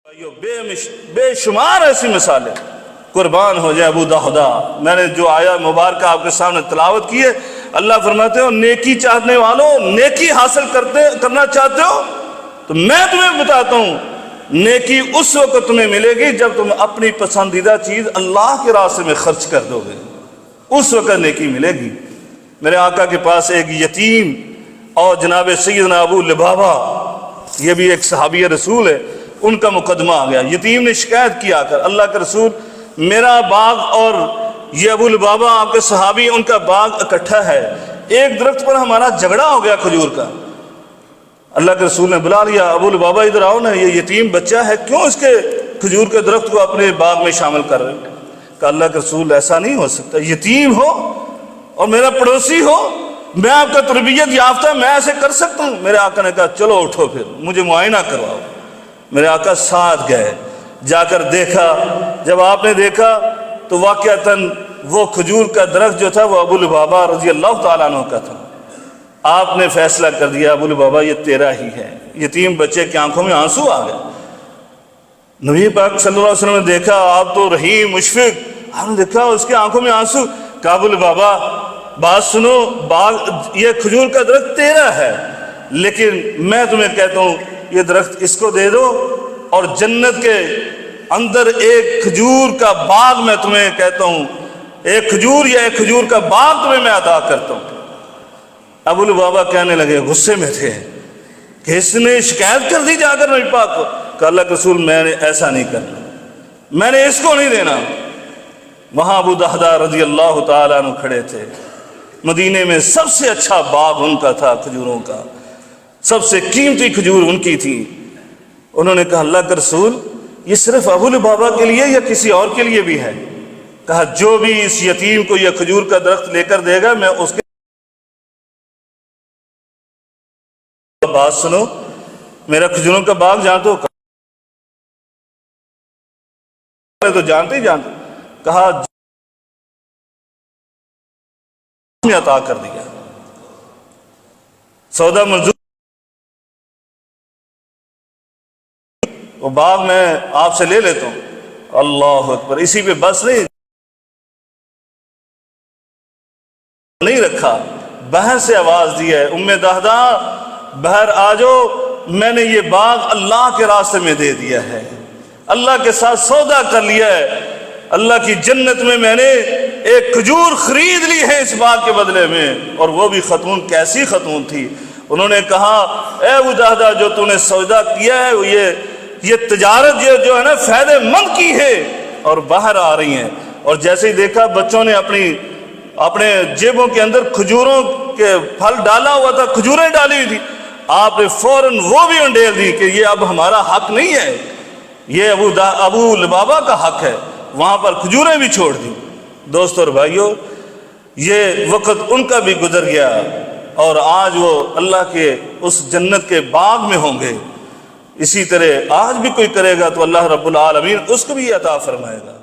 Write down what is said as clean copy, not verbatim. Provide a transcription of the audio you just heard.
بے شمار ایسی مثالیں، قربان ہو جائے ابو داؤدا۔ میں نے جو آیا مبارکہ آپ کے سامنے تلاوت کی ہے، اللہ فرماتے ہو نیکی چاہنے والوں، نیکی حاصل کرنا چاہتے ہو تو میں تمہیں بتاتا ہوں، نیکی اس وقت تمہیں ملے گی جب تم اپنی پسندیدہ چیز اللہ کے راستے میں خرچ کر دو گے، اس وقت نیکی ملے گی۔ میرے آقا کے پاس ایک یتیم اور جناب سیدنا ابو لبابہ، یہ بھی ایک صحابی رسول ہے، ان کا مقدمہ آ گیا۔ یتیم نے شکایت کیا کر اللہ کے رسول، میرا باغ اور یہ ابو لبابہ آپ کے صحابی، ان کا باغ اکٹھا ہے، ایک درخت پر ہمارا جھگڑا ہو گیا کھجور کا۔ اللہ کے رسول نے بلا لیا، ابو لبابہ ادھر آؤ نا، یہ یتیم بچہ ہے، کیوں اس کے کھجور کے درخت کو اپنے باغ میں شامل کر رہے ہیں؟ کہ اللہ کے رسول ایسا نہیں ہو سکتا، یتیم ہو اور میرا پڑوسی ہو، میں آپ کا تربیت یافتہ، میں ایسے کر سکتا ہوں؟ میرے آقا نے کہا چلو اٹھو پھر مجھے معائنہ کرواؤ۔ میرے آقا ساتھ گئے، جا کر دیکھا، جب آپ نے دیکھا تو واقعتاً وہ کھجور کا درخت جو تھا وہ ابو لبابہ رضی اللہ تعالیٰ عنہ کا تھا۔ آپ نے فیصلہ کر دیا ابو لبابہ یہ تیرا ہی ہے۔ یتیم بچے کی آنکھوں میں آنسو آ گئے۔ نبی پاک صلی اللہ علیہ وسلم نے دیکھا آپ تو رحیم مشفق، آپ نے دیکھا اس کی آنکھوں میں آنسو، کہا ابو لبابہ بات سنو، یہ کھجور کا درخت تیرا ہے، لیکن میں تمہیں کہتا ہوں یہ درخت اس کو دے دو، اور جنت کے اندر ایک کھجور کا باغ میں تمہیں کہتا ہوں، ایک کھجور یا ایک کھجور کا باغ تمہیں میں عطا کرتا ہوں۔ ابو لبابہ کہنے لگے، غصے میں تھے کہ اس نے شکایت کر دی جا کر نبی پاک کو، کہ اللہ کے رسول میں نے ایسا نہیں کرنا، میں نے اس کو نہیں دینا۔ وہاں ابو داؤدا رضی اللہ تعالیٰ عنہ کھڑے تھے، مدینے میں سب سے اچھا باغ ان کا تھا کھجوروں کا، سب سے قیمتی کھجور ان کی تھی۔ انہوں نے کہا اللہ کے رسول یہ صرف ابو لبابہ کے لیے یا کسی اور کے لیے بھی ہے؟ کہا جو بھی اس یتیم کو یہ کھجور کا درخت لے کر دے گا میں اس کے بات سنو، میرا کھجوروں کا باغ جانتے ہو؟ تو جانتے ہی جانتے۔ کہا نے عطا کر دیا، سودا منظور، وہ باغ میں آپ سے لے لیتا ہوں۔ اللہ اکبر، اسی پہ بس نہیں رکھا، بہر سے آواز دی ہے، ام دہدا بہر آجو، میں نے یہ باغ اللہ کے راستے میں دے دیا ہے، اللہ کے ساتھ سودا کر لیا ہے، اللہ کی جنت میں نے ایک کھجور خرید لی ہے اس باغ کے بدلے میں۔ اور وہ بھی خاتون، کیسی خاتون تھی؟ انہوں نے کہا اے ابو دہدا جو تو نے سودا کیا ہے یہ تجارت جو ہے نا فائدہ مند کی ہے، اور باہر آ رہی ہیں۔ اور جیسے ہی دیکھا بچوں نے اپنے جیبوں کے اندر کھجوروں کے پھل ڈالا ہوا تھا، کھجوریں ڈالی ہوئی تھی، آپ نے فوراً وہ بھی انڈیل دی کہ یہ اب ہمارا حق نہیں ہے، یہ ابو لبابہ کا حق ہے، وہاں پر کھجوریں بھی چھوڑ دی۔ دوستو اور بھائیو، یہ وقت ان کا بھی گزر گیا، اور آج وہ اللہ کے اس جنت کے باغ میں ہوں گے۔ اسی طرح آج بھی کوئی کرے گا تو اللہ رب العالمین اس کو بھی عطا فرمائے گا۔